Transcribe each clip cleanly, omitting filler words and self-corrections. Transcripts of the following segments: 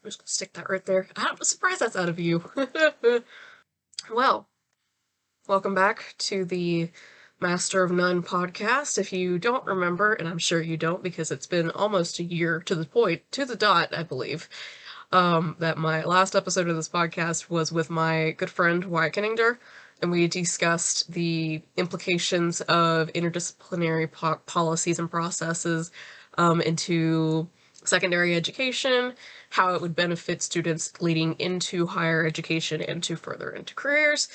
just gonna stick that right there. I'm surprised that's out of you. Well, welcome back to the Master of None podcast. If you don't remember, and I'm sure you don't because it's been almost a year to the point, to the dot, I believe, that my last episode of this podcast was with my good friend Wyatt Kenninger, and we discussed the implications of interdisciplinary policies and processes into secondary education, how it would benefit students leading into higher education and to further into careers.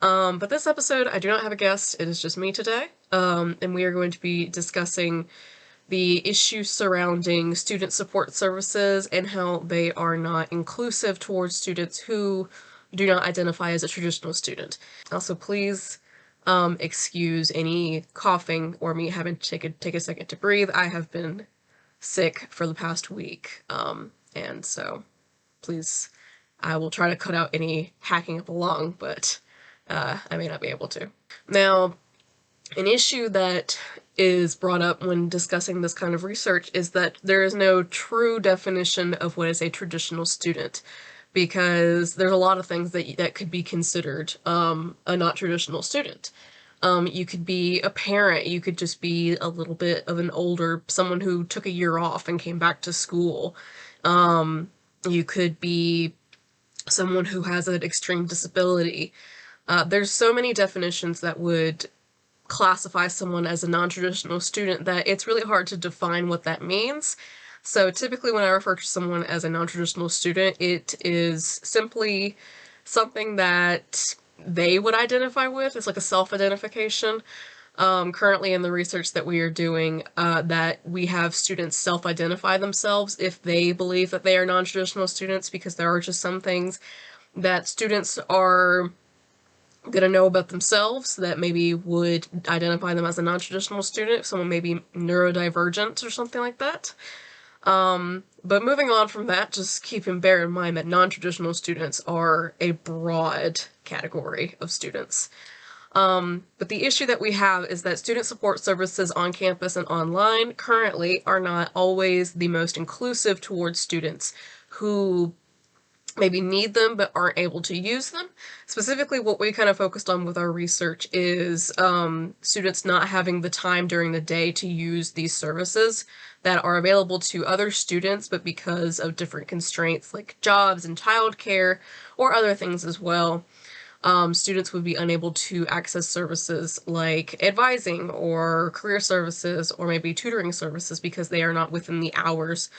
But this episode, I do not have a guest. It is just me today, and we are going to be discussing the issues surrounding student support services and how they are not inclusive towards students who do not identify as a traditional student. Also, please excuse any coughing or me having to take a second to breathe. I have been sick for the past week, and so please, I will try to cut out any hacking of the lung, but I may not be able to. Now, an issue that is brought up when discussing this kind of research is that there is no true definition of what is a traditional student, because there's a lot of things that could be considered a not traditional student. You could be a parent, you could just be a little bit of an older, someone who took a year off and came back to school. You could be someone who has an extreme disability. There's so many definitions that would classify someone as a non-traditional student that it's really hard to define what that means. So typically when I refer to someone as a non-traditional student, it is simply something that they would identify with. It's like a self-identification. Currently in the research that we are doing, that we have students self-identify themselves if they believe that they are non-traditional students, because there are just some things that students are gonna know about themselves that maybe would identify them as a non-traditional student, if someone may be neurodivergent or something like that. But moving on from that, just bear in mind that non-traditional students are a broad category of students. But the issue that we have is that student support services on campus and online currently are not always the most inclusive towards students who maybe need them but aren't able to use them. Specifically, what we kind of focused on with our research is students not having the time during the day to use these services that are available to other students, but because of different constraints like jobs and childcare or other things as well, students would be unable to access services like advising or career services or maybe tutoring services because they are not within the hours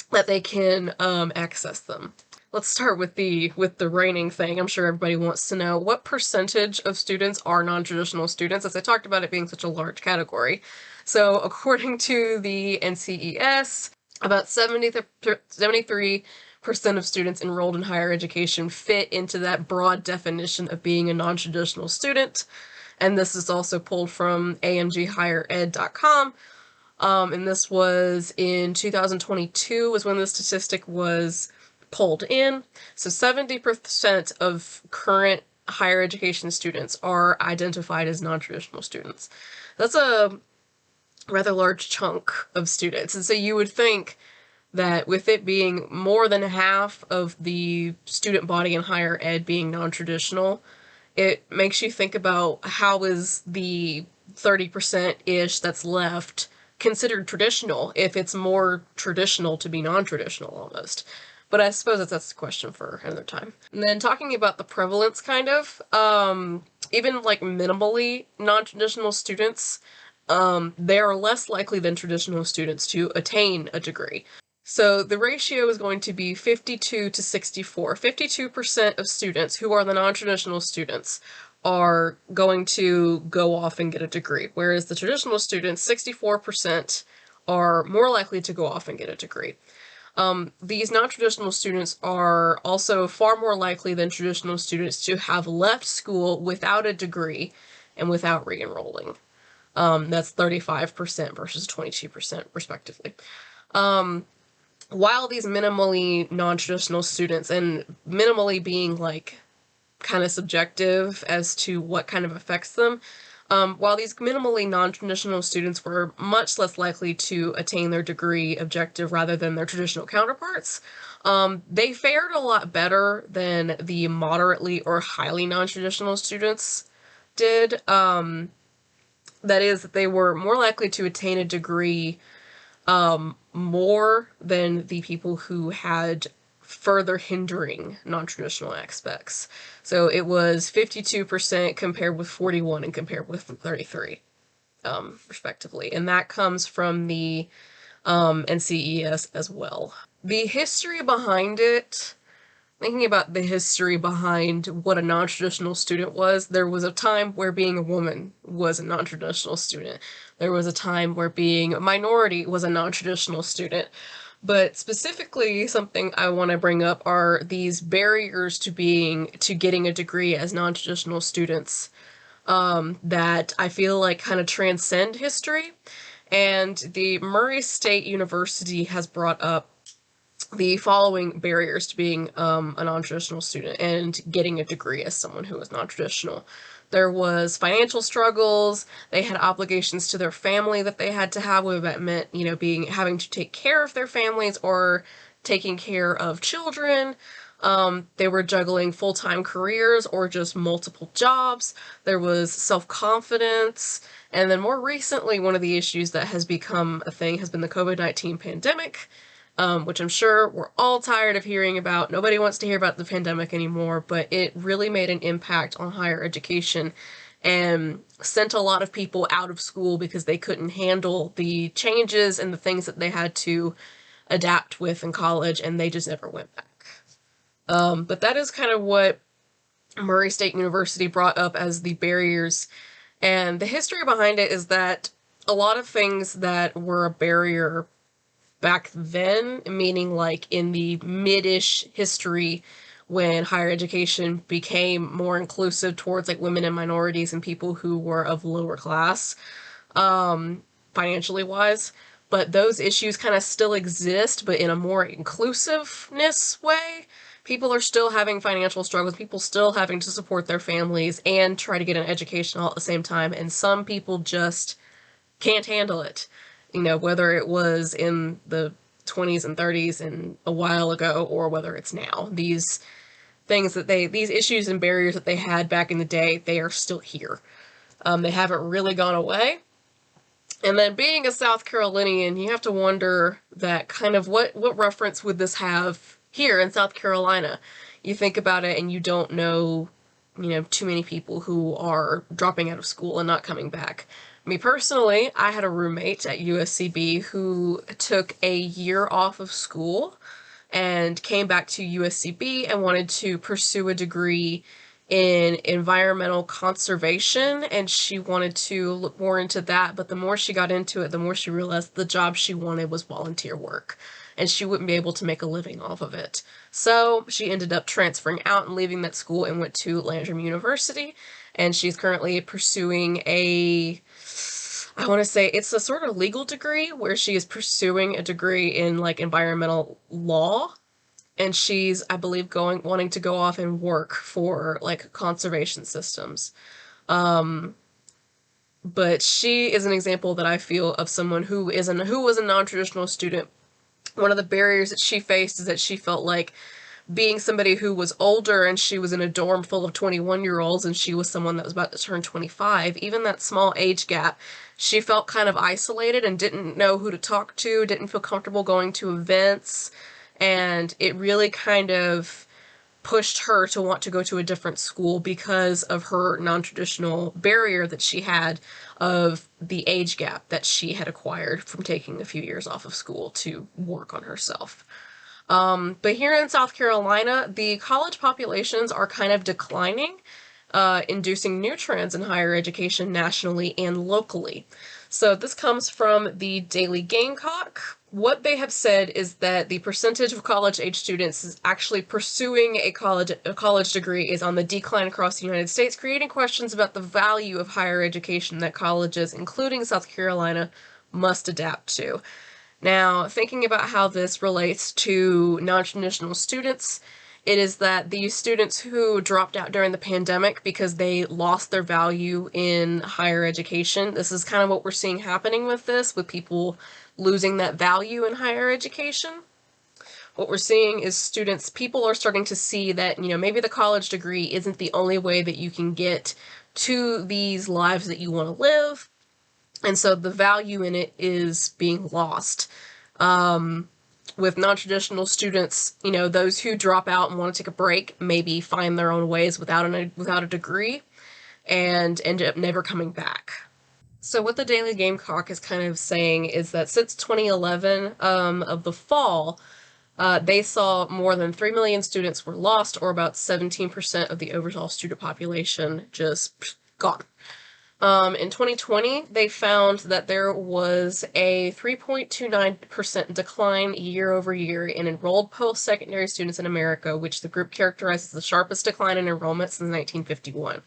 that they can access them. Let's start with the reigning thing. I'm sure everybody wants to know what percentage of students are non-traditional students, as I talked about it being such a large category. So according to the NCES, about 73% of students enrolled in higher education fit into that broad definition of being a non-traditional student. And this is also pulled from amghighered.com. And this was in 2022 was when the statistic was pulled in. So 70% of current higher education students are identified as non-traditional students. That's a rather large chunk of students. And so you would think that with it being more than half of the student body in higher ed being non-traditional, it makes you think about how is the 30%-ish that's left considered traditional if it's more traditional to be non-traditional almost. But I suppose that's a question for another time. And then talking about the prevalence kind of, even like minimally non-traditional students, they are less likely than traditional students to attain a degree. So the ratio is going to be 52 to 64. 52% of students who are the non-traditional students are going to go off and get a degree, whereas the traditional students, 64%, are more likely to go off and get a degree. These non-traditional students are also far more likely than traditional students to have left school without a degree and without re-enrolling. That's 35% versus 22% respectively. While these minimally non-traditional students, and minimally being like kind of subjective as to what kind of affects them, while these minimally non-traditional students were much less likely to attain their degree objective rather than their traditional counterparts, They fared a lot better than the moderately or highly non-traditional students did. That is, they were more likely to attain a degree more than the people who had further hindering non-traditional aspects. So it was 52% compared with 41 and compared with 33, respectively. And that comes from the NCES as well. The history behind it, thinking about the history behind what a non-traditional student was, there was a time where being a woman was a non-traditional student. There was a time where being a minority was a non-traditional student. But specifically, something I want to bring up are these barriers to getting a degree as non-traditional students that I feel like kind of transcend history. And the Murray State University has brought up the following barriers to being a non-traditional student and getting a degree as someone who is non-traditional. There was financial struggles. They had obligations to their family that they had to have, whether that meant, having to take care of their families or taking care of children. They were juggling full-time careers or just multiple jobs. There was self-confidence. And then more recently, one of the issues that has become a thing has been the COVID-19 pandemic, which I'm sure we're all tired of hearing about. Nobody wants to hear about the pandemic anymore, but it really made an impact on higher education and sent a lot of people out of school because they couldn't handle the changes and the things that they had to adapt with in college, and they just never went back. But that is kind of what Murray State University brought up as the barriers, and the history behind it is that a lot of things that were a barrier back then, meaning like in the mid-ish history when higher education became more inclusive towards like women and minorities and people who were of lower class, financially wise, but those issues kind of still exist, but in a more inclusiveness way. People are still having financial struggles, people still having to support their families and try to get an education all at the same time, and some people just can't handle it. Whether it was in the 20s and 30s and a while ago, or whether it's now. These issues and barriers that they had back in the day, they are still here. They haven't really gone away. And then being a South Carolinian, you have to wonder that kind of what reference would this have here in South Carolina? You think about it and you don't know, too many people who are dropping out of school and not coming back. Me personally, I had a roommate at USCB who took a year off of school and came back to USCB and wanted to pursue a degree in environmental conservation, and she wanted to look more into that, but the more she got into it, the more she realized the job she wanted was volunteer work, and she wouldn't be able to make a living off of it. So she ended up transferring out and leaving that school and went to Landrum University, and she's currently pursuing I want to say it's a sort of legal degree where she is pursuing a degree in like environmental law, and she's, I believe, wanting to go off and work for like conservation systems. But she is an example that I feel of someone who was a non-traditional student. One of the barriers that she faced is that she felt like being somebody who was older and she was in a dorm full of 21-year-olds and she was someone that was about to turn 25, even that small age gap, she felt kind of isolated and didn't know who to talk to, didn't feel comfortable going to events, and it really kind of pushed her to want to go to a different school because of her non-traditional barrier that she had of the age gap that she had acquired from taking a few years off of school to work on herself. But here in South Carolina, the college populations are kind of declining, inducing new trends in higher education nationally and locally. So this comes from the Daily Gamecock. What they have said is that the percentage of college-age students is actually pursuing a college degree is on the decline across the United States, creating questions about the value of higher education that colleges, including South Carolina, must adapt to. Now, thinking about how this relates to non-traditional students, it is that these students who dropped out during the pandemic because they lost their value in higher education, this is kind of what we're seeing happening with people losing that value in higher education. what we're seeing is people are starting to see that, maybe the college degree isn't the only way that you can get to these lives that you want to live. And so the value in it is being lost. With non-traditional students, those who drop out and want to take a break maybe find their own ways without a degree and end up never coming back. So what the Daily Gamecock is kind of saying is that since 2011, of the fall, they saw more than 3 million students were lost, or about 17% of the overall student population just gone. In 2020, they found that there was a 3.29% decline year over year in enrolled post-secondary students in America, which the group characterized as the sharpest decline in enrollment since 1951.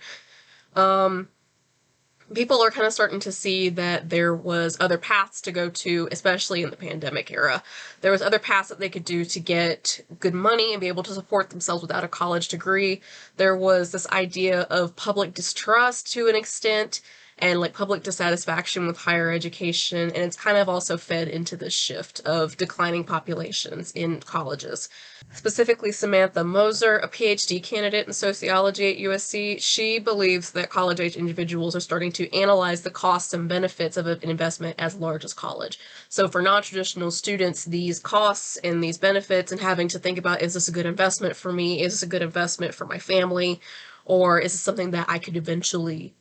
People are kind of starting to see that there was other paths to go to, especially in the pandemic era. There was other paths that they could do to get good money and be able to support themselves without a college degree. There was this idea of public distrust to an extent, and like public dissatisfaction with higher education, and it's kind of also fed into this shift of declining populations in colleges. Specifically, Samantha Moser, a PhD candidate in sociology at USC, she believes that college-age individuals are starting to analyze the costs and benefits of an investment as large as college. So for non-traditional students, these costs and these benefits and having to think about, is this a good investment for me? Is this a good investment for my family? Or is this something that I could eventually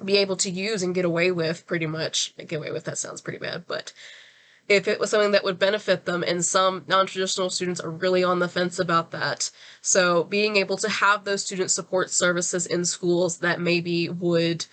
be able to use and get away with, pretty much? Get away with, that sounds pretty bad, but if it was something that would benefit them, and some non-traditional students are really on the fence about that. So being able to have those student support services in schools that maybe would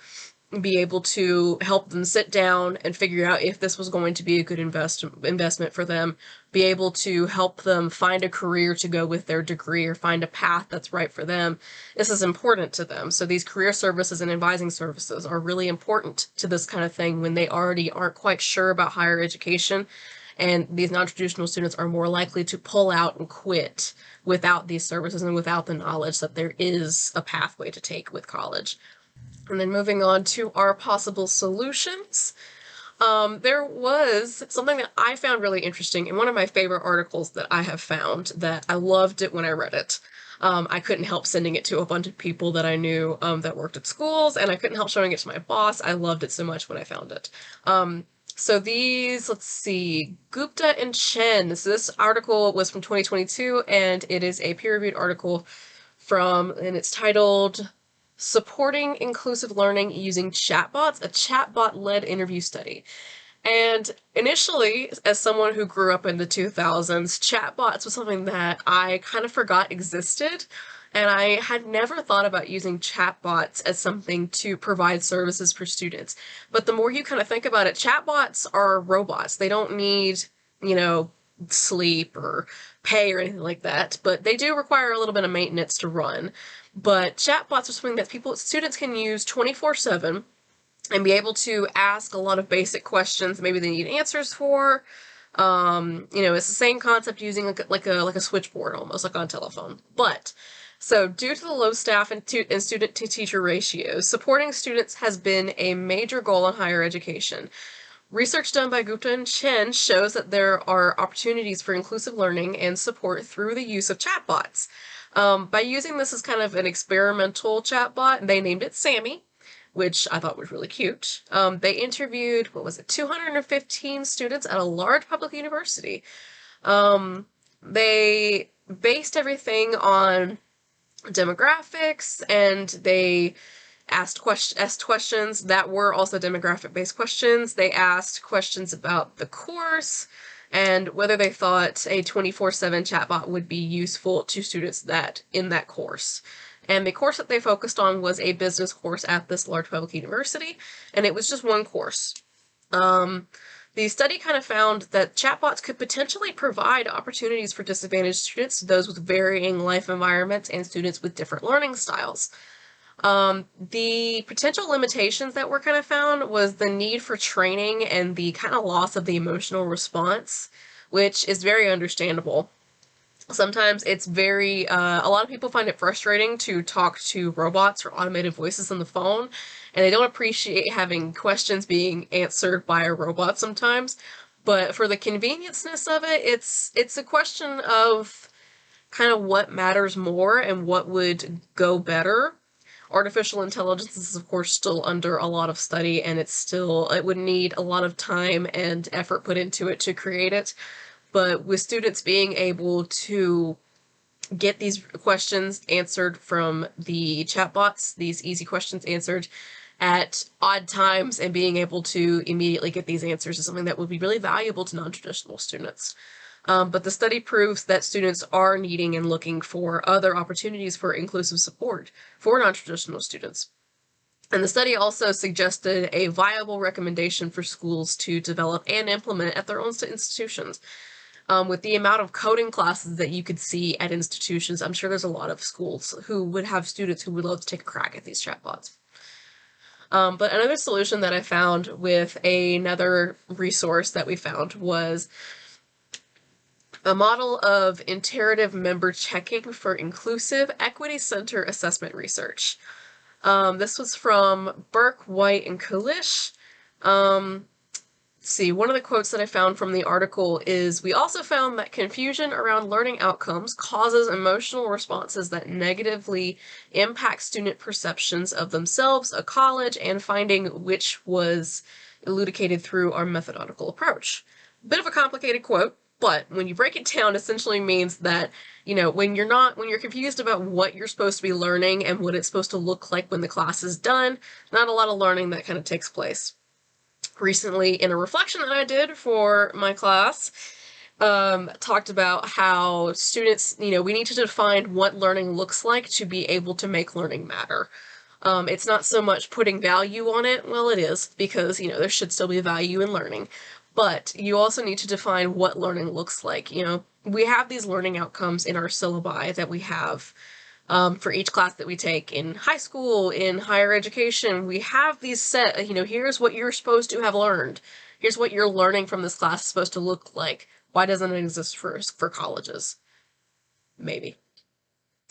be able to help them sit down and figure out if this was going to be a good investment for them, be able to help them find a career to go with their degree or find a path that's right for them. This is important to them. So these career services and advising services are really important to this kind of thing when they already aren't quite sure about higher education, and these non-traditional students are more likely to pull out and quit without these services and without the knowledge that there is a pathway to take with college. And then moving on to our possible solutions. There was something that I found really interesting in one of my favorite articles that I have found, that I loved it when I read it. I couldn't help sending it to a bunch of people that I knew that worked at schools, and I couldn't help showing it to my boss. I loved it so much when I found it. So these, let's see, Gupta and Chen. So this article was from 2022, and it is a peer-reviewed article and it's titled Supporting Inclusive Learning Using Chatbots, a Chatbot-Led Interview Study. And initially, as someone who grew up in the 2000s, chatbots was something that I kind of forgot existed, and I had never thought about using chatbots as something to provide services for students. But the more you kind of think about it, chatbots are robots. They don't need, sleep or pay or anything like that, but they do require a little bit of maintenance to run. But chatbots are something that students can use 24/7 and be able to ask a lot of basic questions maybe they need answers for. It's the same concept using like a switchboard, almost like on a telephone. But so due to the low staff and student to teacher ratios, supporting students has been a major goal in higher education. Research done by Gupta and Chen shows that there are opportunities for inclusive learning and support through the use of chatbots. By using this as kind of an experimental chatbot, they named it Sammy, which I thought was really cute. They interviewed, 215 students at a large public university. They based everything on demographics, and they asked questions that were also demographic-based questions. They asked questions about the course and whether they thought a 24/7 chatbot would be useful to students in that course. And the course that they focused on was a business course at this large public university, and it was just one course. The study kind of found that chatbots could potentially provide opportunities for disadvantaged students, those with varying life environments, and students with different learning styles. The potential limitations that were kind of found was the need for training and the kind of loss of the emotional response, which is very understandable. Sometimes it's a lot of people find it frustrating to talk to robots or automated voices on the phone, and they don't appreciate having questions being answered by a robot sometimes. But for the convenienceness of it, it's a question of kind of what matters more and what would go better. Artificial intelligence is, of course, still under a lot of study, and it would need a lot of time and effort put into it to create it. But with students being able to get these questions answered from the chatbots, these easy questions answered at odd times, and being able to immediately get these answers is something that would be really valuable to non-traditional students. But the study proves that students are needing and looking for other opportunities for inclusive support for non-traditional students. And the study also suggested a viable recommendation for schools to develop and implement at their own institutions. With the amount of coding classes that you could see at institutions, I'm sure there's a lot of schools who would have students who would love to take a crack at these chatbots. But another solution that I found with another resource that we found was a model of iterative member checking for inclusive equity center assessment research. This was from Burke, White, and Kulish. See, one of the quotes that I found from the article is, "We also found that confusion around learning outcomes causes emotional responses that negatively impact student perceptions of themselves, a college, and finding which was elucidated through our methodological approach." Bit of a complicated quote, but when you break it down, essentially means that, when you're confused about what you're supposed to be learning and what it's supposed to look like when the class is done, not a lot of learning that kind of takes place. Recently, in a reflection that I did for my class, talked about how students, we need to define what learning looks like to be able to make learning matter. It's not so much putting value on it. Well, it is, because, there should still be value in learning. But you also need to define what learning looks like. We have these learning outcomes in our syllabi that we have for each class that we take in high school, in higher education. We have these set, here's what you're supposed to have learned. Here's what your learning from this class is supposed to look like. Why doesn't it exist for colleges? Maybe.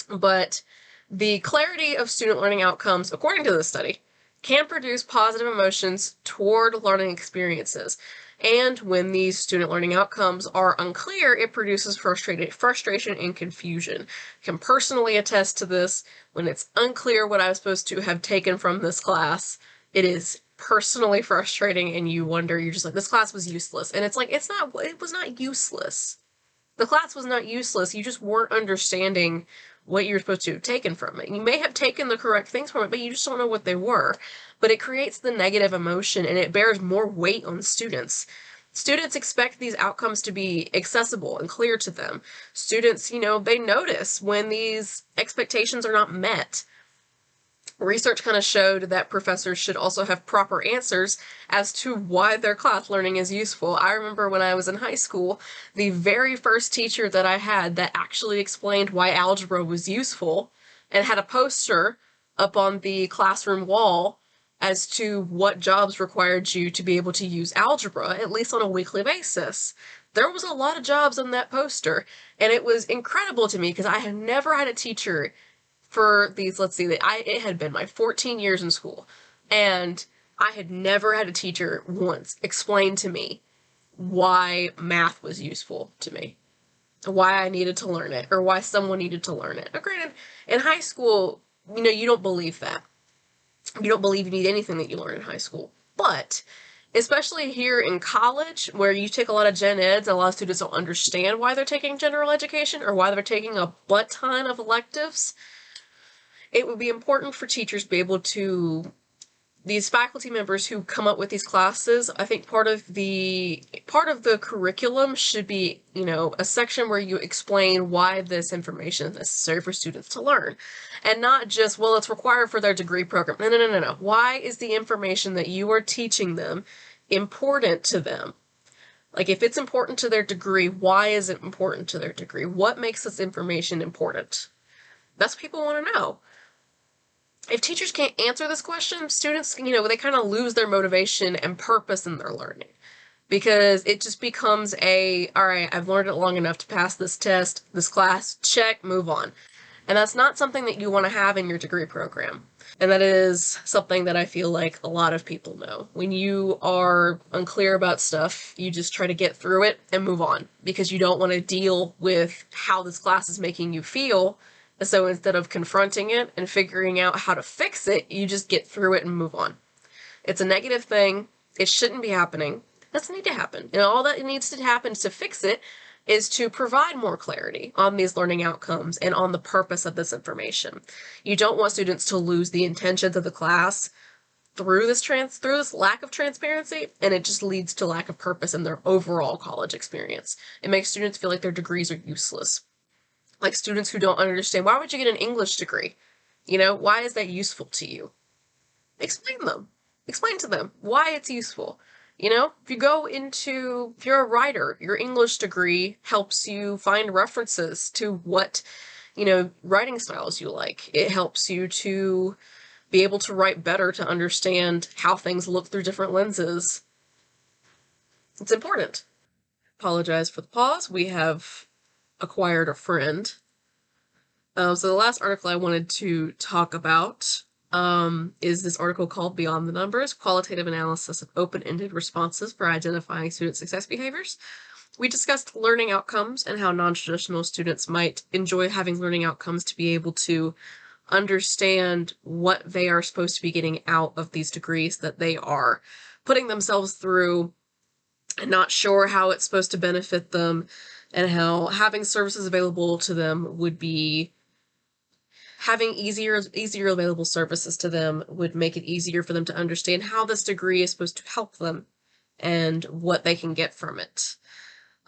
But the clarity of student learning outcomes, according to this study, can produce positive emotions toward learning experiences. And when these student learning outcomes are unclear, it produces frustration and confusion. I can personally attest to this. When it's unclear what I was supposed to have taken from this class, it is personally frustrating, and you're just like, this class was useless. And it's like, it was not useless. The class was not useless. You just weren't understanding what you're supposed to have taken from it. You may have taken the correct things from it, but you just don't know what they were. But it creates the negative emotion, and it bears more weight on students. Students expect these outcomes to be accessible and clear to them. Students, they notice when these expectations are not met. Research kind of showed that professors should also have proper answers as to why their class learning is useful. I remember when I was in high school, the very first teacher that I had that actually explained why algebra was useful and had a poster up on the classroom wall as to what jobs required you to be able to use algebra, at least on a weekly basis. There was a lot of jobs on that poster, and it was incredible to me because I had never had a teacher for these, it had been my 14 years in school, and I had never had a teacher once explain to me why math was useful to me, why I needed to learn it, or why someone needed to learn it. Now, granted, in high school, you don't believe that. You don't believe you need anything that you learn in high school. But especially here in college, where you take a lot of gen eds, and a lot of students don't understand why they're taking general education or why they're taking a butt ton of electives, it would be important for teachers to be able to, these faculty members who come up with these classes, I think part of the curriculum should be, a section where you explain why this information is necessary for students to learn. And not just, well, it's required for their degree program. No. Why is the information that you are teaching them important to them? Like, if it's important to their degree, why is it important to their degree? What makes this information important? That's what people want to know. If teachers can't answer this question, students, they kind of lose their motivation and purpose in their learning. Because it just becomes all right, I've learned it long enough to pass this test, this class, check, move on. And that's not something that you want to have in your degree program. And that is something that I feel like a lot of people know. When you are unclear about stuff, you just try to get through it and move on because you don't want to deal with how this class is making you feel. So instead of confronting it and figuring out how to fix it, you just get through it and move on. It's a negative thing. It shouldn't be happening. It doesn't need to happen. And all that needs to happen to fix it is to provide more clarity on these learning outcomes and on the purpose of this information. You don't want students to lose the intentions of the class through this lack of transparency, and it just leads to lack of purpose in their overall college experience. It makes students feel like their degrees are useless. Like students who don't understand, why would you get an English degree? Why is that useful to you? Explain to them why it's useful. If you're a writer, your English degree helps you find references to what, writing styles you like. It helps you to be able to write better, to understand how things look through different lenses. It's important. Apologize for the pause. We have acquired a friend. So the last article I wanted to talk about is this article called Beyond the Numbers, Qualitative Analysis of Open-Ended Responses for Identifying Student Success Behaviors. We discussed learning outcomes and how non-traditional students might enjoy having learning outcomes to be able to understand what they are supposed to be getting out of these degrees that they are putting themselves through and not sure how it's supposed to benefit them, and how having services available to them would be having easier available services to them would make it easier for them to understand how this degree is supposed to help them and what they can get from it.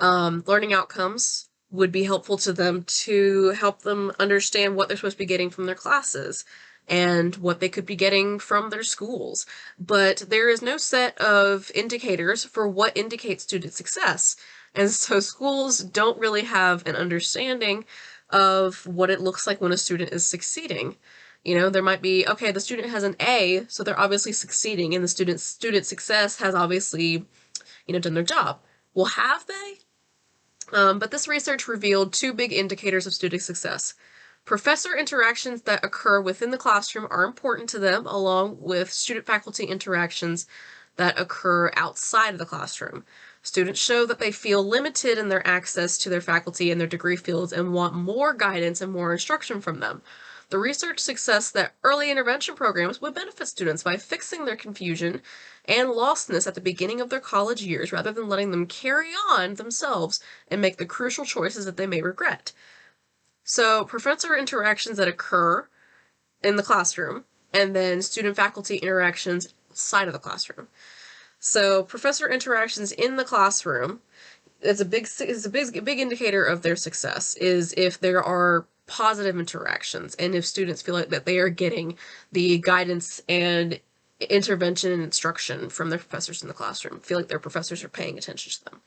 Learning outcomes would be helpful to them to help them understand what they're supposed to be getting from their classes and what they could be getting from their schools. But there is no set of indicators for what indicates student success. And so schools don't really have an understanding of what it looks like when a student is succeeding. There might be, okay, the student has an A, so they're obviously succeeding, and the student success has obviously, done their job. Well, have they? But this research revealed two big indicators of student success. Professor interactions that occur within the classroom are important to them, along with student-faculty interactions that occur outside of the classroom. Students show that they feel limited in their access to their faculty and their degree fields and want more guidance and more instruction from them. The research suggests that early intervention programs would benefit students by fixing their confusion and lostness at the beginning of their college years rather than letting them carry on themselves and make the crucial choices that they may regret. So, professor interactions that occur in the classroom, and then student-faculty interactions outside of the classroom. So professor interactions in the classroom is a big indicator of their success, is if there are positive interactions and if students feel like that they are getting the guidance and intervention and instruction from their professors in the classroom, feel like their professors are paying attention to them.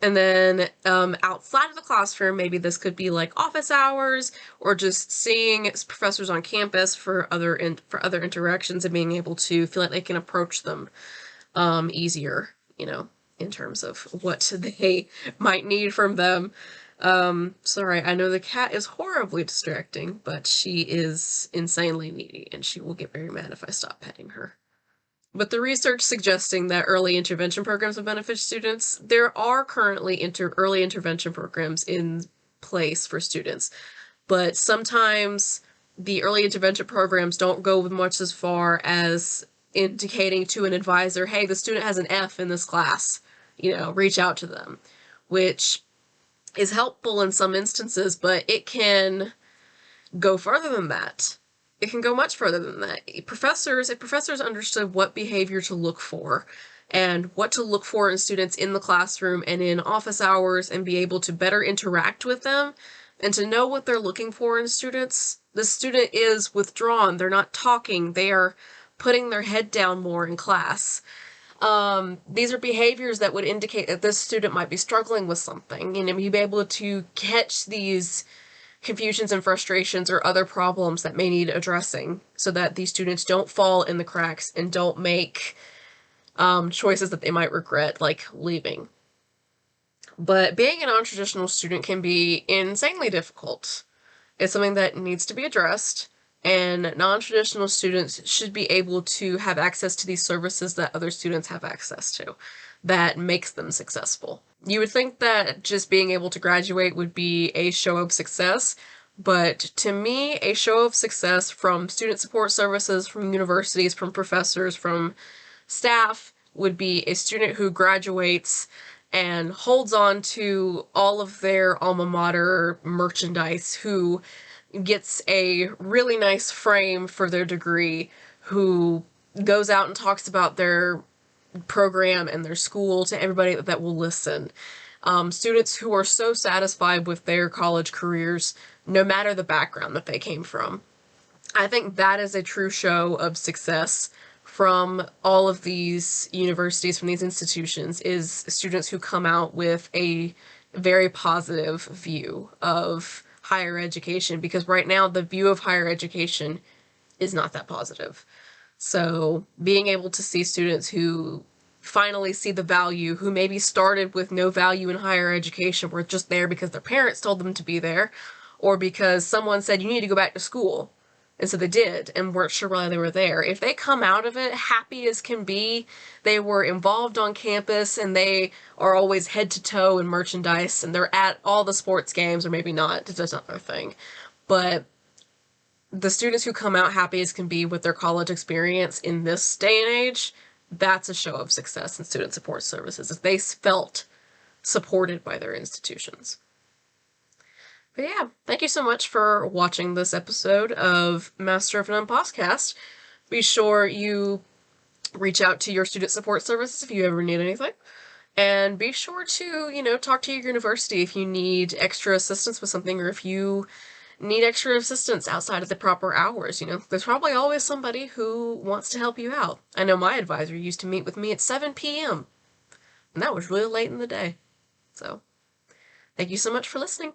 And then outside of the classroom, maybe this could be like office hours or just seeing professors on campus for other interactions and being able to feel like they can approach them easier, in terms of what they might need from them. Sorry, I know the cat is horribly distracting, but she is insanely needy and she will get very mad if I stop petting her. But the research suggesting that early intervention programs will benefit students, there are currently early intervention programs in place for students, but sometimes the early intervention programs don't go much as far as indicating to an advisor, hey, the student has an F in this class, reach out to them, which is helpful in some instances, but it can go further than that. It can go much further than that. If professors understood what behavior to look for and what to look for in students in the classroom and in office hours and be able to better interact with them and to know what they're looking for in students, the student is withdrawn. They're not talking. They are putting their head down more in class. These are behaviors that would indicate that this student might be struggling with something, and you'd be able to catch these confusions and frustrations or other problems that may need addressing so that these students don't fall in the cracks and don't make choices that they might regret, like leaving. But being a non-traditional student can be insanely difficult. It's something that needs to be addressed, and non-traditional students should be able to have access to these services that other students have access to that makes them successful. You would think that just being able to graduate would be a show of success, but to me, a show of success from student support services, from universities, from professors, from staff would be a student who graduates and holds on to all of their alma mater merchandise, who gets a really nice frame for their degree, who goes out and talks about their program and their school to everybody that will listen. Students who are so satisfied with their college careers, no matter the background that they came from. I think that is a true show of success from all of these universities, from these institutions, is students who come out with a very positive view of higher education, because right now the view of higher education is not that positive. So being able to see students who finally see the value, who maybe started with no value in higher education, were just there because their parents told them to be there, or because someone said you need to go back to school, and so they did, and weren't sure why they were there. If they come out of it happy as can be, they were involved on campus, and they are always head to toe in merchandise, and they're at all the sports games, or maybe not, it's just not their thing. But the students who come out happy as can be with their college experience in this day and age, that's a show of success in student support services, if they felt supported by their institutions. But yeah, thank you so much for watching this episode of Master of None podcast. Be sure you reach out to your student support services if you ever need anything. And be sure to, talk to your university if you need extra assistance with something, or if you need extra assistance outside of the proper hours. There's probably always somebody who wants to help you out. I know my advisor used to meet with me at 7 p.m. and that was really late in the day. So, thank you so much for listening.